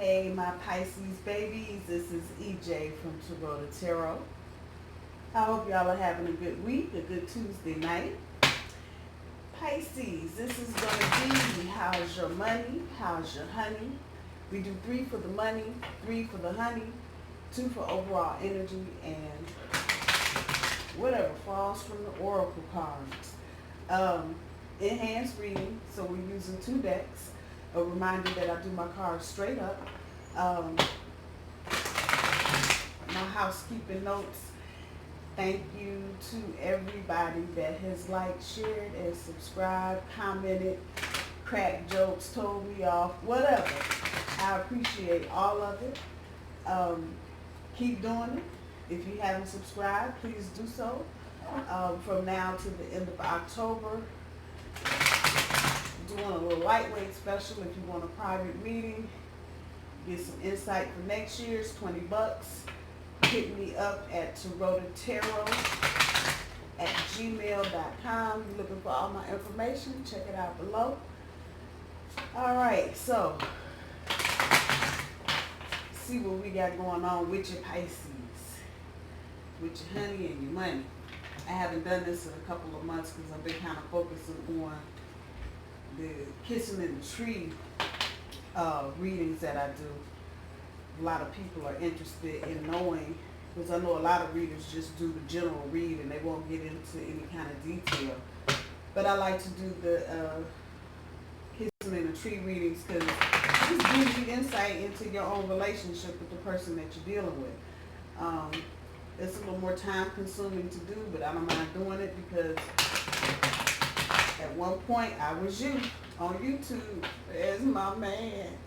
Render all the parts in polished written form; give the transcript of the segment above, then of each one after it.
Hey, my Pisces babies, this is EJ from Taurota Tarot. I hope y'all are having a good week, a good Tuesday night. Pisces, this is going to be how's your money, how's your honey. We do 3 for the money, 3 for the honey, 2 for overall energy, and whatever falls from the oracle cards. Enhanced reading, so we're using 2 decks. A reminder that I do my cards straight up. My housekeeping notes. Thank you to everybody that has liked, shared, and subscribed, commented, cracked jokes, told me off, whatever. I appreciate all of it. Keep doing it. If you haven't subscribed, please do so. From now to the end of October, doing a little lightweight special if you want a private reading. Get some insight for next year's $20. Hit me up at tarotatarot@gmail.com. You're looking for all my information, check it out below. Alright, so see what we got going on with your Pisces, with your honey and your money. I haven't done this in a couple of months because I've been kind of focusing on the kissing in the tree readings that I do. A lot of people are interested in knowing, because I know a lot of readers just do the general read and they won't get into any kind of detail. But I like to do the kissing in the tree readings because it just gives you insight into your own relationship with the person that you're dealing with. It's a little more time consuming to do, but I don't mind doing it because at one point I was you on YouTube. There's my man.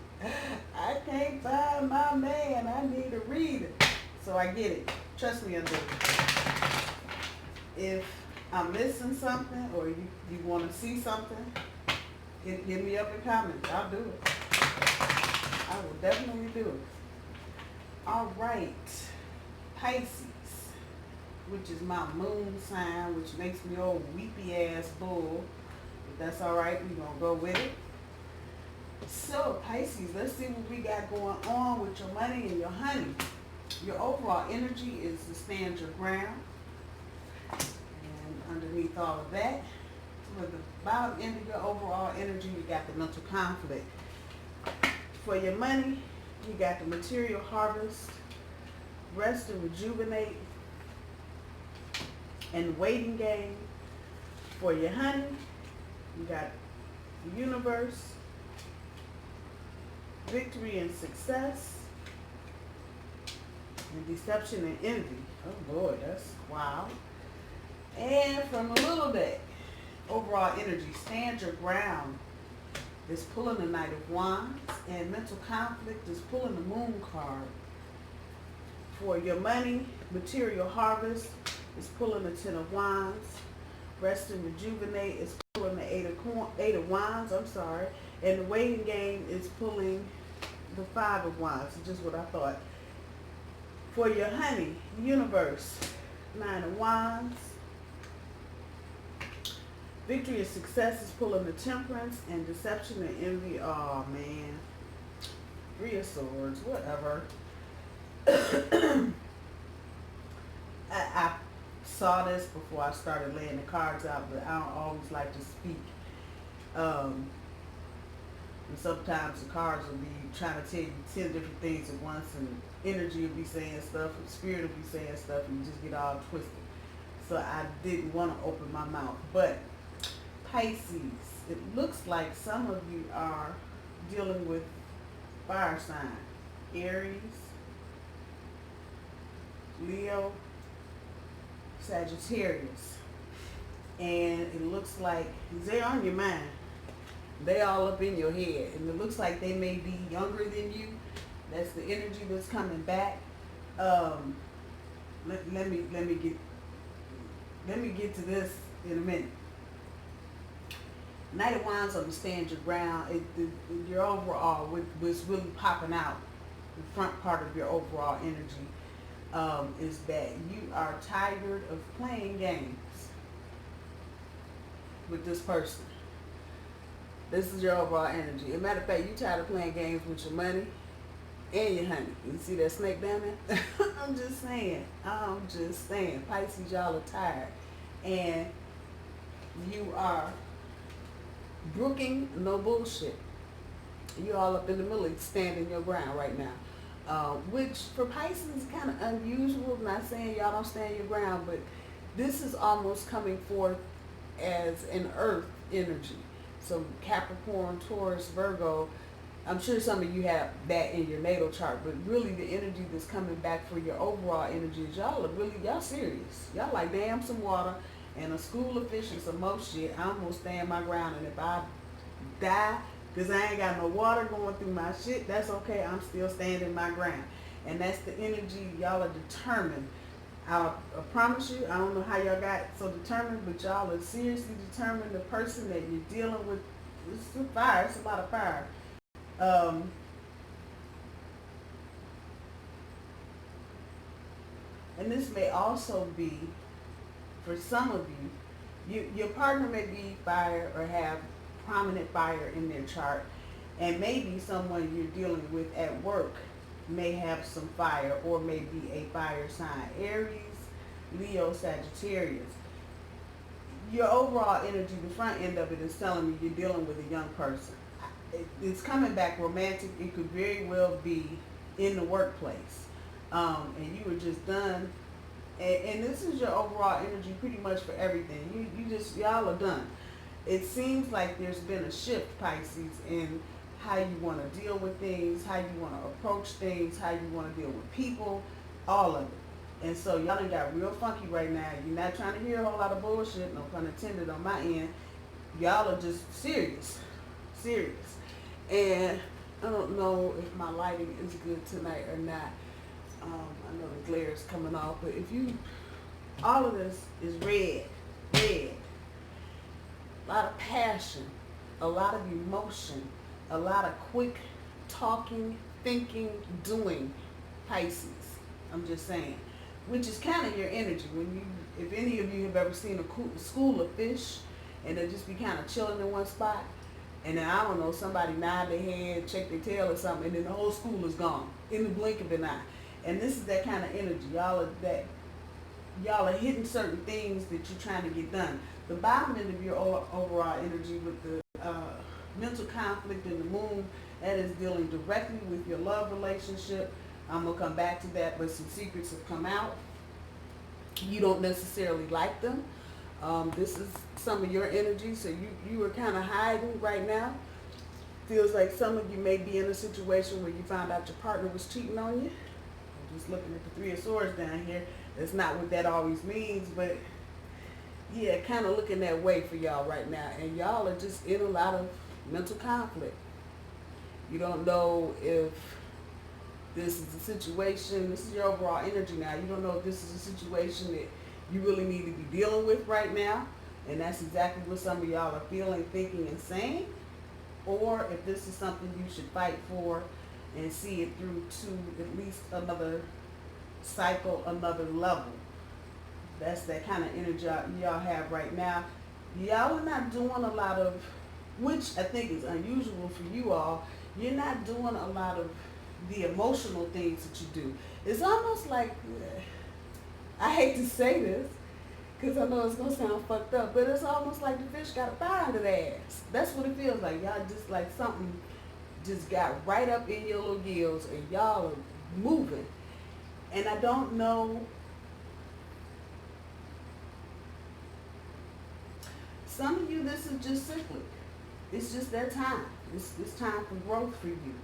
I can't find my man. I need a reader. So I get it. Trust me, I do. If I'm missing something or you want to see something, hit me up in comments. I'll do it. I will definitely do it. All right. Pisces, which is my moon sign, which makes me old weepy ass bull. But that's all right. We're going to go with it. So, Pisces, let's see what we got going on with your money and your honey. Your overall energy is to stand your ground. And underneath all of that, toward the bottom end of your overall energy, you got the mental conflict. For your money, you got the material harvest, rest and rejuvenate, and waiting game. For your honey, you got the universe, victory and success, and deception and envy. Oh Lord, that's wild. And from a little bit, overall energy, stand your ground is pulling the Knight of Wands, and mental conflict is pulling the Moon card. For your money, material harvest is pulling the Ten of Wands, rest and rejuvenate is pulling the Eight of Wands, and the waiting game is pulling the Five of Wands, just what I thought. For your honey, universe, Nine of Wands, victory and success is pulling the Temperance, and deception and envy, oh man, Three of Swords, whatever. I saw this before I started laying the cards out, but I don't always like to speak. And sometimes the cards will be trying to tell you 10 different things at once, and energy will be saying stuff, and spirit will be saying stuff, and you just get all twisted. So I didn't want to open my mouth. But Pisces, it looks like some of you are dealing with fire sign. Aries, Leo, Sagittarius. And it looks like they're on your mind. They all up in your head. And it looks like they may be younger than you. That's the energy that's coming back. Let me get to this in a minute. Knight of Wands, understand your ground. Your overall, what's really popping out, the front part of your overall energy, is that you are tired of playing games with this person. This is your overall energy. As a matter of fact, you're tired of playing games with your money. and your honey. You see that snake down there? I'm just saying. I'm just saying. Pisces, y'all are tired. And you are brooking no bullshit. You all up in the middle, standing your ground right now. Which for Pisces is kind of unusual. I'm not saying y'all don't stand your ground, but this is almost coming forth as an earth energy. So Capricorn, Taurus, Virgo, I'm sure some of you have that in your natal chart, but really the energy that's coming back for your overall energy is y'all serious. Y'all like, damn, some water and a school of fish and some more shit. I'm gonna stand my ground, and if I die because I ain't got no water going through my shit, that's okay. I'm still standing my ground. And that's the energy. Y'all are determined. I promise you, I don't know how y'all got so determined, but y'all are seriously determined. The person that you're dealing with, it's some fire, it's a lot of fire. And this may also be, for some of you, your partner may be fire or have prominent fire in their chart, and maybe someone you're dealing with at work may have some fire or may be a fire sign. Aries, Leo, Sagittarius. Your overall energy, the front end of it is telling me you're dealing with a young person. It's coming back romantic. It could very well be in the workplace. And you were just done. And this is your overall energy pretty much for everything. Y'all are done. It seems like there's been a shift, Pisces, in how you want to deal with things, how you want to approach things, how you want to deal with people, all of it. And so y'all done got real funky right now. You're not trying to hear a whole lot of bullshit, no pun intended on my end. Y'all are just serious. Serious. And I don't know if my lighting is good tonight or not. I know the glare is coming off, but all of this is red. A lot of passion, a lot of emotion, a lot of quick talking, thinking, doing, Pisces. I'm just saying, which is kind of your energy. If any of you have ever seen a school of fish, and they just be kind of chilling in one spot, and then I don't know, somebody nod their head, check their tail or something, and then the whole school is gone in the blink of an eye. And this is that kind of energy. Y'all are hitting certain things that you're trying to get done. The bottom end of your overall energy with the mental conflict in the moon, that is dealing directly with your love relationship. I'm going to come back to that, but some secrets have come out. You don't necessarily like them. This is some of your energy, so you are kind of hiding right now. Feels like some of you may be in a situation where you found out your partner was cheating on you. I'm just looking at the Three of Swords down here. That's not what that always means, but yeah, kind of looking that way for y'all right now. And y'all are just in a lot of mental conflict. You don't know if this is a situation, this is your overall energy now. You don't know if this is a situation that you really need to be dealing with right now. And that's exactly what some of y'all are feeling, thinking, and saying. Or if this is something you should fight for and see it through to at least another cycle, another level. That's that kind of energy y'all have right now. Y'all are not doing a lot of, which I think is unusual for you all, you're not doing a lot of the emotional things that you do. It's almost like, I hate to say this, because I know it's going to sound fucked up, but it's almost like the fish got a fire under their ass. That's what it feels like. Y'all just like something just got right up in your little gills, and y'all are moving. And I don't know, some of you, this is just cyclic. It's just that time. It's time for growth for you.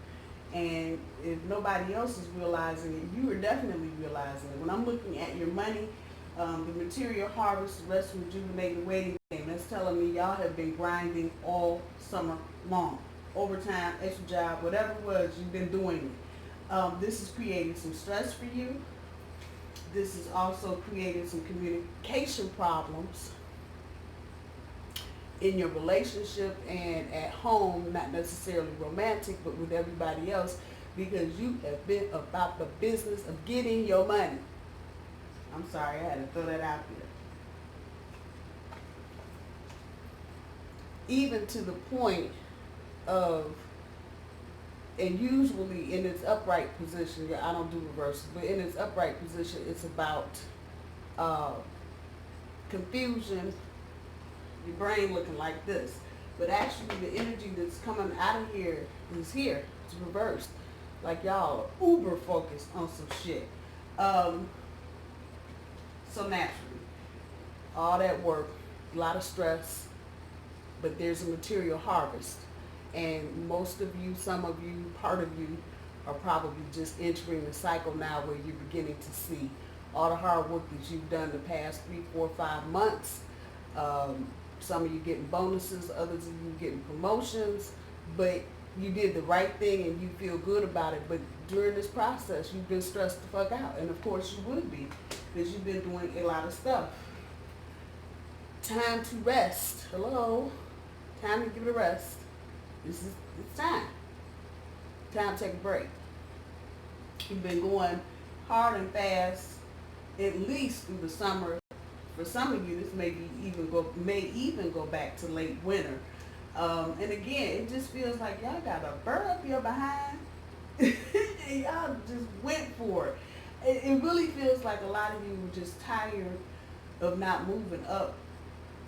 And if nobody else is realizing it, you are definitely realizing it. When I'm looking at your money, the material harvest, the rest rejuvenate the waiting game, that's telling me y'all have been grinding all summer long. Overtime, extra job, whatever it was, you've been doing it. This has created some stress for you. This has also created some communication problems in your relationship and at home, not necessarily romantic, but with everybody else, because you have been about the business of getting your money. I'm sorry, I had to throw that out there. Even to the point of And usually in its upright position, yeah, I don't do reverses, but in its upright position, it's about confusion, your brain looking like this. But actually the energy that's coming out of here is here. It's reversed. Like y'all are uber focused on some shit. So naturally, all that work, a lot of stress, but there's a material harvest. And most of you, some of you, part of you are probably just entering the cycle now where you're beginning to see all the hard work that you've done the past 3, 4, 5 months. Some of you getting bonuses, others of you getting promotions, but you did the right thing and you feel good about it. But during this process, you've been stressed the fuck out. And of course you would be, because you've been doing a lot of stuff. Time to rest. Hello? Time to give it a rest. It's time. Time to take a break. You've been going hard and fast, at least through the summer. For some of you, this may even go back to late winter. And again, it just feels like y'all got a burr up your behind, and y'all just went for it. It really feels like a lot of you were just tired of not moving up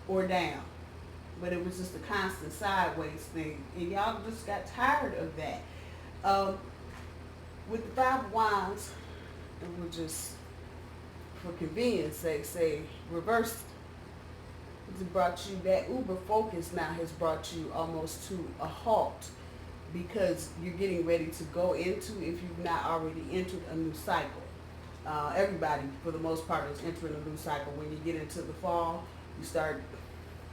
or down, but it was just a constant sideways thing, and y'all just got tired of that. With the 5 of Wands, and we'll just, for convenience sake, say reversed. It's brought you, that uber focus now has brought you almost to a halt, because you're getting ready to go into, if you've not already entered, a new cycle. Everybody, for the most part, is entering a new cycle. When you get into the fall, you start,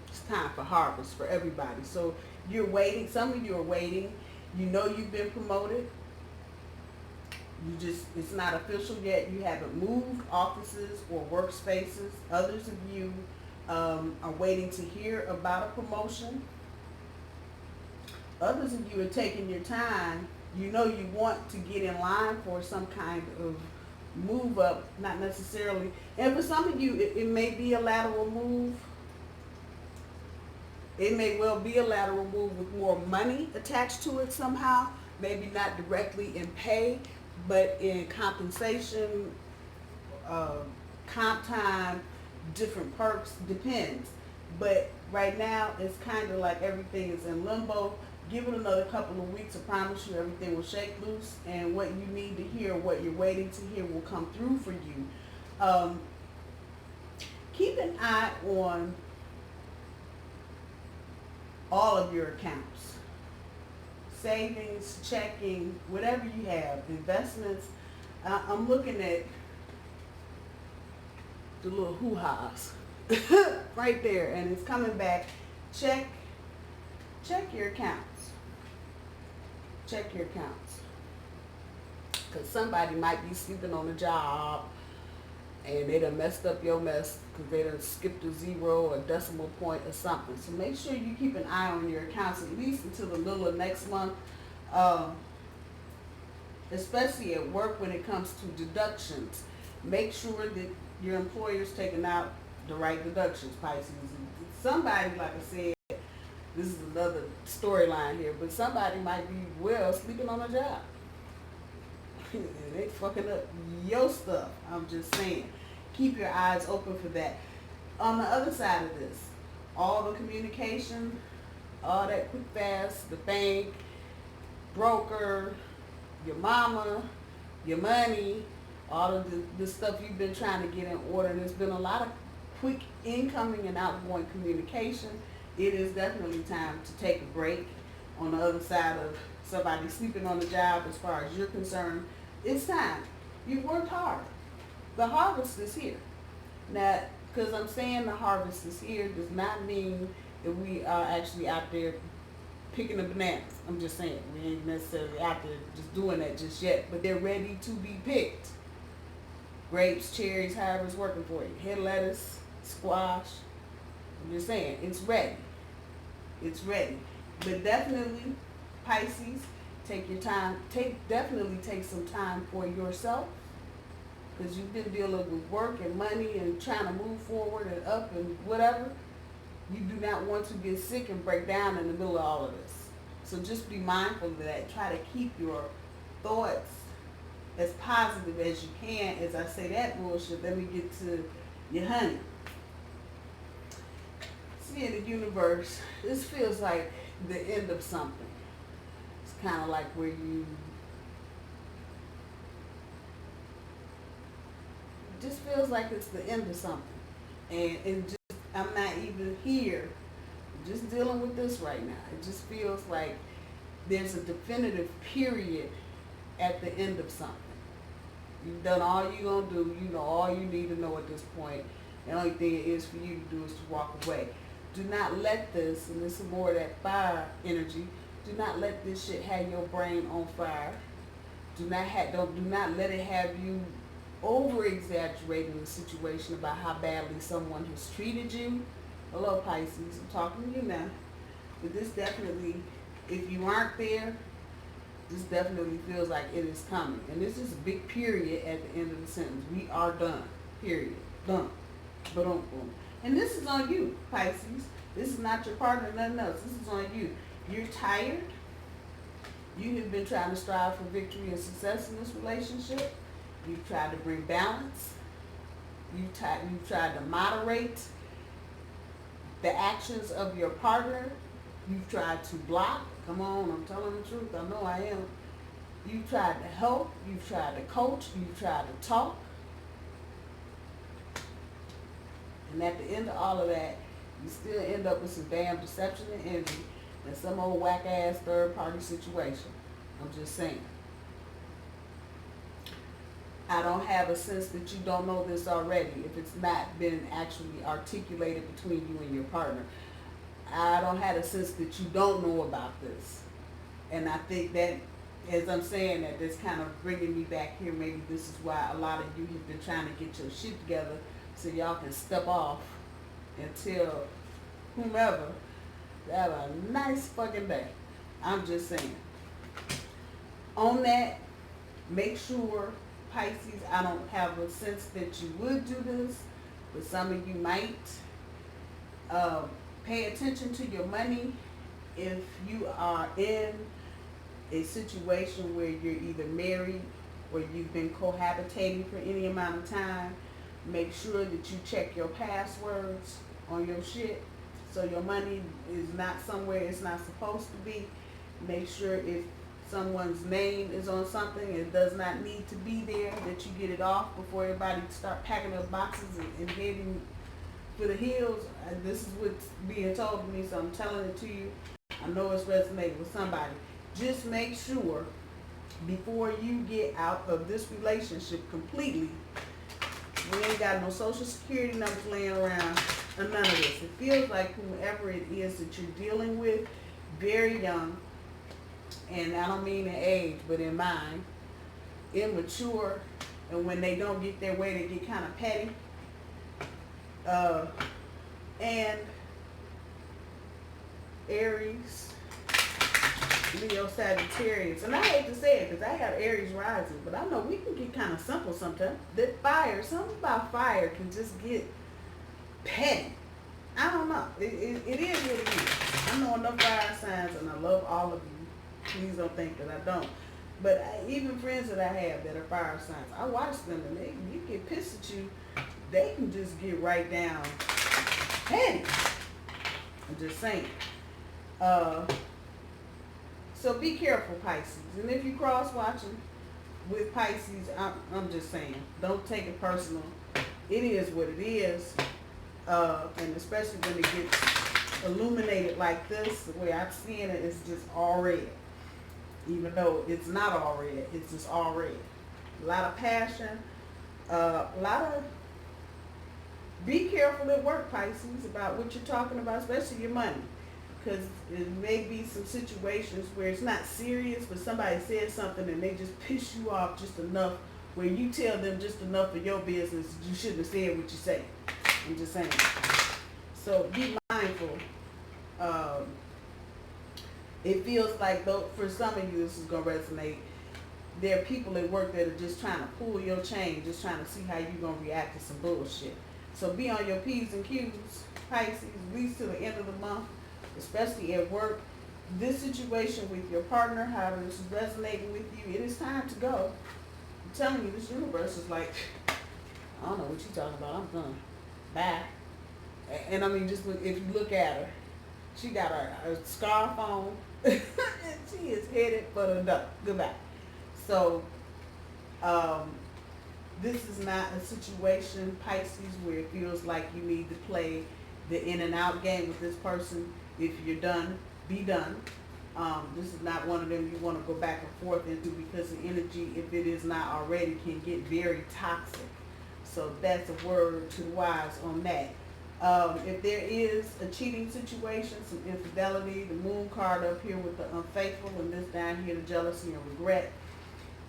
it's time for harvest for everybody. So you're waiting, some of you are waiting, you know you've been promoted, it's not official yet, you haven't moved offices or workspaces. Others of you are waiting to hear about a promotion. Others of you are taking your time. You know you want to get in line for some kind of move up, not necessarily. And for some of you, it may be a lateral move. It may well be a lateral move with more money attached to it somehow. Maybe not directly in pay, but in compensation, comp time, different perks, depends. But right now, it's kind of like everything is in limbo. Give it another couple of weeks, I promise you everything will shake loose, and what you need to hear, what you're waiting to hear, will come through for you. Keep an eye on all of your accounts. Savings, checking, whatever you have, investments. I'm looking at the little hoo-has right there, and it's coming back. Check your accounts. Check your accounts. Because somebody might be sleeping on the job, and they done messed up your mess because they done skipped a zero or decimal point or something. So make sure you keep an eye on your accounts at least until the middle of next month. Especially at work when it comes to deductions. Make sure that your employer's taking out the right deductions, Pisces. Somebody, like I said, this is another storyline here, but somebody might be sleeping on a job. They fucking up your stuff. I'm just saying. Keep your eyes open for that. On the other side of this, all the communication, all that quick fast, the bank, broker, your mama, your money, all of the stuff you've been trying to get in order. There's been a lot of quick incoming and outgoing communication. It is definitely time to take a break. On the other side of somebody sleeping on the job, as far as you're concerned, it's time. You've worked hard. The harvest is here. Now, because I'm saying the harvest is here does not mean that we are actually out there picking the bananas. I'm just saying, we ain't necessarily out there just doing that just yet, but they're ready to be picked. Grapes, cherries, however it's working for you. Head lettuce, squash. I'm just saying, it's ready. It's ready. But definitely, Pisces, take your time. Definitely take some time for yourself, because you've been dealing with work and money and trying to move forward and up and whatever. You do not want to get sick and break down in the middle of all of this. So just be mindful of that. Try to keep your thoughts as positive as you can. As I say that bullshit, let me get to your honey. See, in the universe, this feels like the end of something. It's kind of like where you just feels like it's the end of something. And just, I'm not even here, just dealing with this right now. It just feels like there's a definitive period at the end of something. You've done all you're going to do. You know all you need to know at this point. The only thing it is for you to do is to walk away. Do not let this, and this is more of that fire energy, do not let this shit have your brain on fire. Do not let it have you over-exaggerating the situation about how badly someone has treated you. Hello, Pisces, I'm talking to you now. But this definitely, if you aren't there, this definitely feels like it is coming. And this is a big period at the end of the sentence. We are done. Period. Done. Boom, boom. And this is on you, Pisces. This is not your partner, nothing else. This is on you. You're tired. You have been trying to strive for victory and success in this relationship. You've tried to bring balance. You've tried to moderate the actions of your partner. You've tried to block. Come on, I'm telling the truth. I know I am. You've tried to help. You've tried to coach. You've tried to talk. And at the end of all of that, you still end up with some damn deception and envy and some old whack-ass third-party situation. I'm just saying. I don't have a sense that you don't know this already if it's not been actually articulated between you and your partner. I don't have a sense that you don't know about this. And I think that, as I'm saying that, that's kind of bringing me back here. Maybe this is why a lot of you have been trying to get your shit together so y'all can step off and tell whomever to have a nice fucking day. I'm just saying. On that, make sure, Pisces, I don't have a sense that you would do this, but some of you might. Pay attention to your money. If you are in a situation where you're either married or you've been cohabitating for any amount of time, make sure that you check your passwords on your shit so your money is not somewhere it's not supposed to be. Make sure if someone's name is on something, it does not need to be there, that you get it off before everybody start packing up boxes and heading for the hills. This is what's being told to me, so I'm telling it to you. I know it's resonating with somebody. Just make sure before you get out of this relationship completely, we ain't got no social security numbers laying around or none of this. It feels like whoever it is that you're dealing with, very young, and I don't mean in age, but in mind, immature, and when they don't get their way, they get kind of petty. And Aries, Leo, Sagittarius, and I hate to say it because I have Aries rising, but I know we can get kind of simple sometimes. That fire, something about fire can just get petty. I don't know. It is what it is. I know enough fire signs, and I love all of you. Please don't think that I don't. But even friends that I have that are fire signs, I watch them and you get pissed at you. They can just get right down petty. I'm just saying. So be careful, Pisces. And if you cross-watching with Pisces, I'm just saying, don't take it personal. It is what it is. And especially when it gets illuminated like this, the way I'm seeing it is just all red. Even though it's not all red, it's just all red. A lot of passion, a lot of... Be careful at work, Pisces, about what you're talking about, especially your money. Because it may be some situations where it's not serious, but somebody says something and they just piss you off just enough where you tell them just enough of your business. You shouldn't have said what you said. I'm just saying. So be mindful. It feels like, though, for some of you, this is going to resonate. There are people at work that are just trying to pull your chain, just trying to see how you're going to react to some bullshit. So be on your P's and Q's, Pisces, at least to the end of the month, especially at work. this situation with your partner, however this is resonating with you, it is time to go. I'm telling you, this universe is like, I don't know what you're talking about. I'm done. Bye. And I mean, just if you look at her, she got her scarf on, and she is headed for the door. Goodbye. So, this is not a situation, Pisces, where it feels like you need to play the in and out game with this person. If you're done, be done. This is not one of them you want to go back and forth into, because the energy, if it is not already, can get very toxic. So that's a word to the wise on that. If there is a cheating situation, some infidelity, the moon card up here with the unfaithful, and this down here, the jealousy and regret.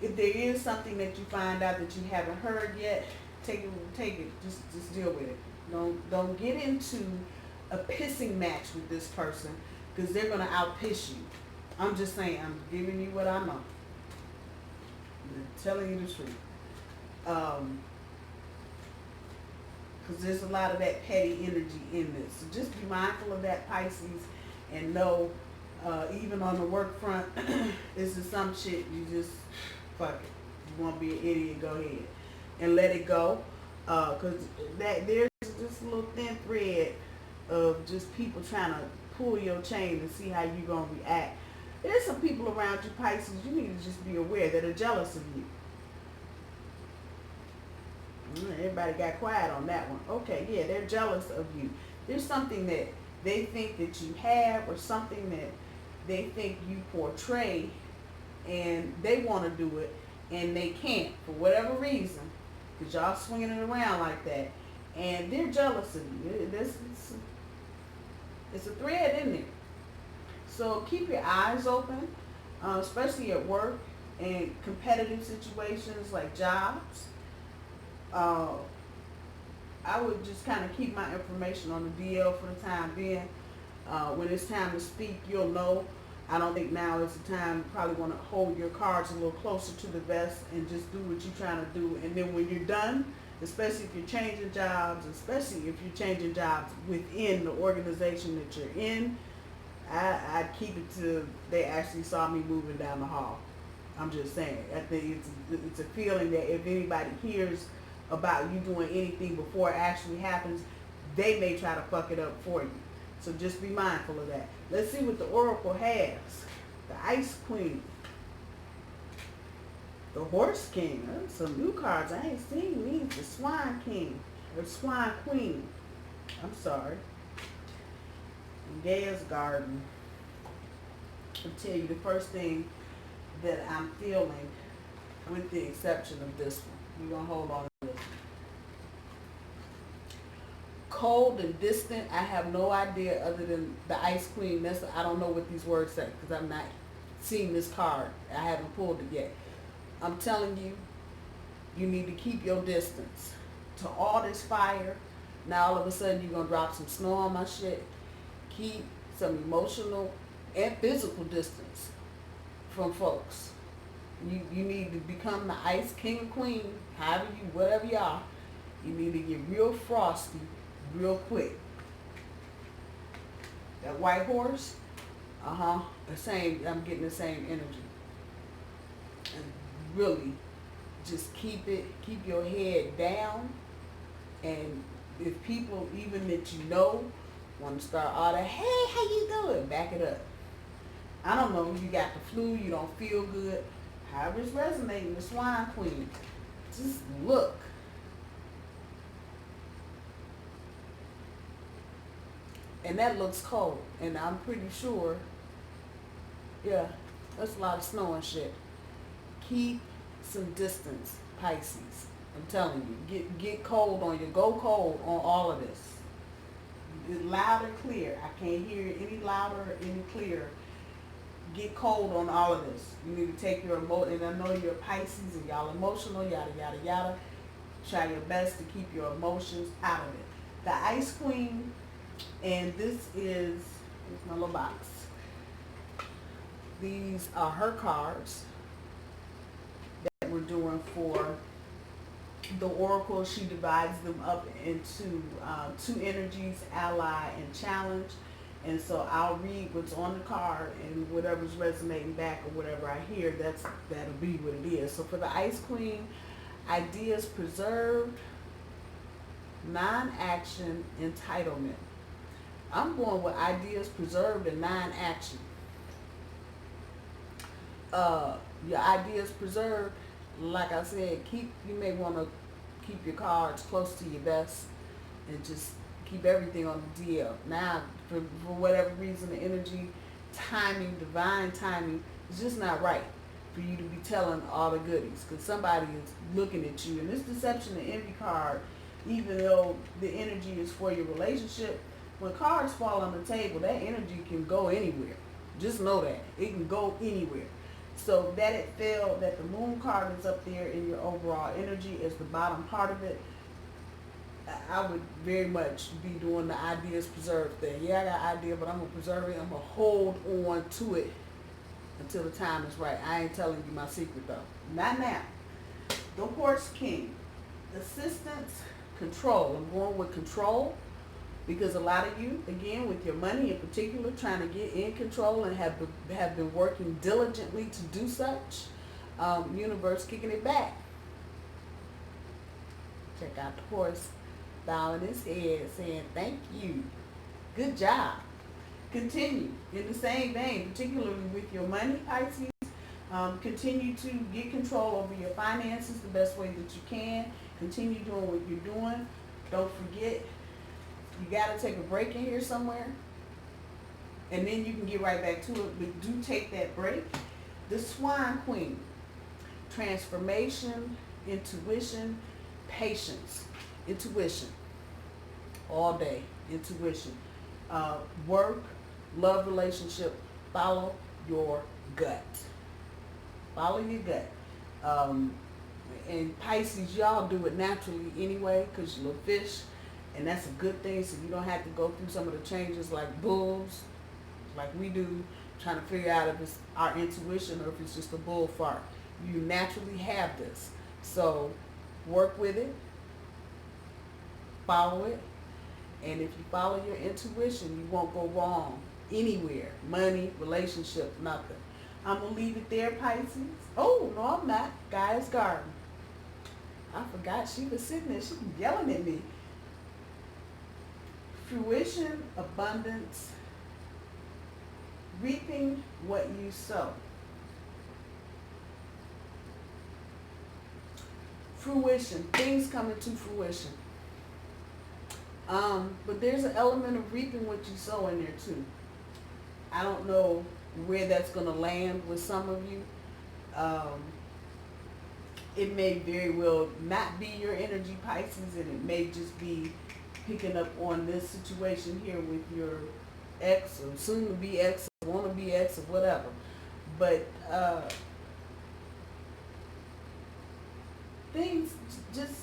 If there is something that you find out that you haven't heard yet, take it. Just deal with it. Don't get into a pissing match with this person, because they're gonna outpiss you. I'm just saying. I'm giving you what I know. I'm telling you the truth. Because there's a lot of that petty energy in this. So just be mindful of that, Pisces, and know, even on the work front, this is some shit you just, fuck it. You want to be an idiot, go ahead. And let it go. Because there's just a little thin thread of just people trying to pull your chain to see how you're going to react. There's some people around you, Pisces, you need to just be aware that are jealous of you. Everybody got quiet on that one. Okay, yeah, they're jealous of you. There's something that they think that you have, or something that they think you portray, and they want to do it, and they can't for whatever reason, because y'all swinging it around like that, and they're jealous of you. It's a thread in there. So keep your eyes open, especially at work and competitive situations like jobs. I would just kind of keep my information on the DL for the time being. When it's time to speak, you'll know. I don't think now is the time. You probably want to hold your cards a little closer to the vest and just do what you're trying to do. And then when you're done, especially if you're changing jobs, especially if you're changing jobs within the organization that you're in, I'd keep it to they actually saw me moving down the hall. I'm just saying. I think it's a feeling that if anybody hears about you doing anything before it actually happens, they may try to fuck it up for you. So just be mindful of that. Let's see what the Oracle has. The Ice Queen. The Horse King. Some new cards I ain't seen these. The Swine King. Or Swine Queen. I'm sorry. Gaia's Garden. I'll tell you the first thing that I'm feeling, with the exception of this one. We're going to hold on to this one. Cold and distant, I have no idea other than the Ice Queen. I don't know what these words say, because I'm not seeing this card. I haven't pulled it yet. I'm telling you, you need to keep your distance to all this fire. Now all of a sudden you're going to drop some snow on my shit. Keep some emotional and physical distance from folks. You need to become the Ice King or Queen, however you, whatever you are. You need to get real frosty real quick. That white horse, the same, I'm getting the same energy. And really, just keep your head down. And if people, even that you know, want to start all that, hey, how you doing? Back it up. I don't know, you got the flu, you don't feel good. However it's resonating, the Swine Queen. Just look. And that looks cold. And I'm pretty sure, yeah, that's a lot of snow and shit. Keep some distance, Pisces. I'm telling you, get cold on you. Go cold on all of this. It's loud and clear. I can't hear it any louder or any clearer. Get cold on all of this. You need to take your emotion, and I know you're Pisces and y'all emotional, yada, yada, yada. Try your best to keep your emotions out of it. The Ice Queen, and this is, here's my little box. These are her cards that we're doing for the Oracle. She divides them up into two energies, ally and challenge. And so I'll read what's on the card, and whatever's resonating back or whatever I hear, that'll be what it is. So for the Ice Queen, ideas preserved, non-action, entitlement. I'm going with ideas preserved and non-action. Your ideas preserved, like I said, you may want to keep your cards close to your vest and just keep everything on the DL. Now, for whatever reason, the energy, timing, divine timing, is just not right for you to be telling all the goodies, because somebody is looking at you. And this deception and envy card, even though the energy is for your relationship, when cards fall on the table, that energy can go anywhere. Just know that. It can go anywhere. So that it fell, that the moon card is up there in your overall energy as the bottom part of it, I would very much be doing the ideas preserved thing. Yeah, I got an idea, but I'm going to preserve it. I'm going to hold on to it until the time is right. I ain't telling you my secret, though. Not now. The Horse King. Assistance, control. I'm going with control because a lot of you, again, with your money in particular, trying to get in control and have been working diligently to do such. Universe kicking it back. Check out the horse bowing his head, saying thank you, good job. Continue in the same vein, particularly with your money, Pisces. Continue to get control over your finances the best way that you can. Continue doing what you're doing. Don't forget, you got to take a break in here somewhere, and then you can get right back to it, but do take that break. The Swan Queen. Transformation, intuition, patience. Intuition. All day. Intuition. Work, love relationship, follow your gut. Follow your gut. And Pisces, y'all do it naturally anyway because you're a fish, and that's a good thing, so you don't have to go through some of the changes like bulls, like we do, trying to figure out if it's our intuition or if it's just a bull fart. You naturally have this. So work with it, follow it, and if you follow your intuition, you won't go wrong anywhere. Money, relationship, nothing. I'm going to leave it there, Pisces. Oh, no, I'm not. Guy's Garden. I forgot she was sitting there. She was yelling at me. Fruition, abundance, reaping what you sow. Fruition, things coming to fruition. But there's an element of reaping what you sow in there too. I don't know where that's going to land with some of you. It may very well not be your energy, Pisces, and it may just be picking up on this situation here with your ex or soon to be ex or want to be ex or whatever. But things just,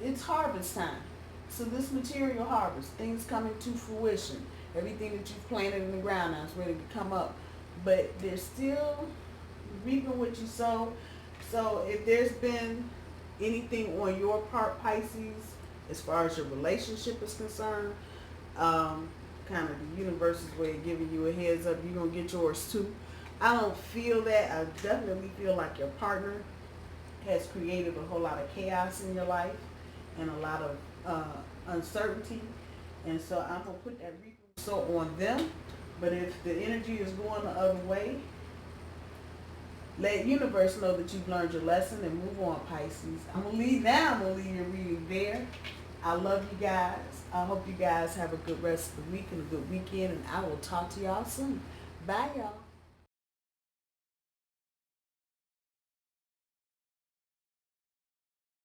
it's harvest time. So this material harvest, things coming to fruition. Everything that you've planted in the ground now is ready to come up. But there's still reaping what you sow. So if there's been anything on your part, Pisces, as far as your relationship is concerned, kind of the universe's way of giving you a heads up, you're going to get yours too. I don't feel that. I definitely feel like your partner has created a whole lot of chaos in your life and a lot of uncertainty. And so I'm going to put that reaping so on them. But if the energy is going the other way, let universe know that you've learned your lesson and move on, Pisces. I'm going to leave your reading there. I love you guys. I hope you guys have a good rest of the week and a good weekend. And I will talk to y'all soon. Bye, y'all.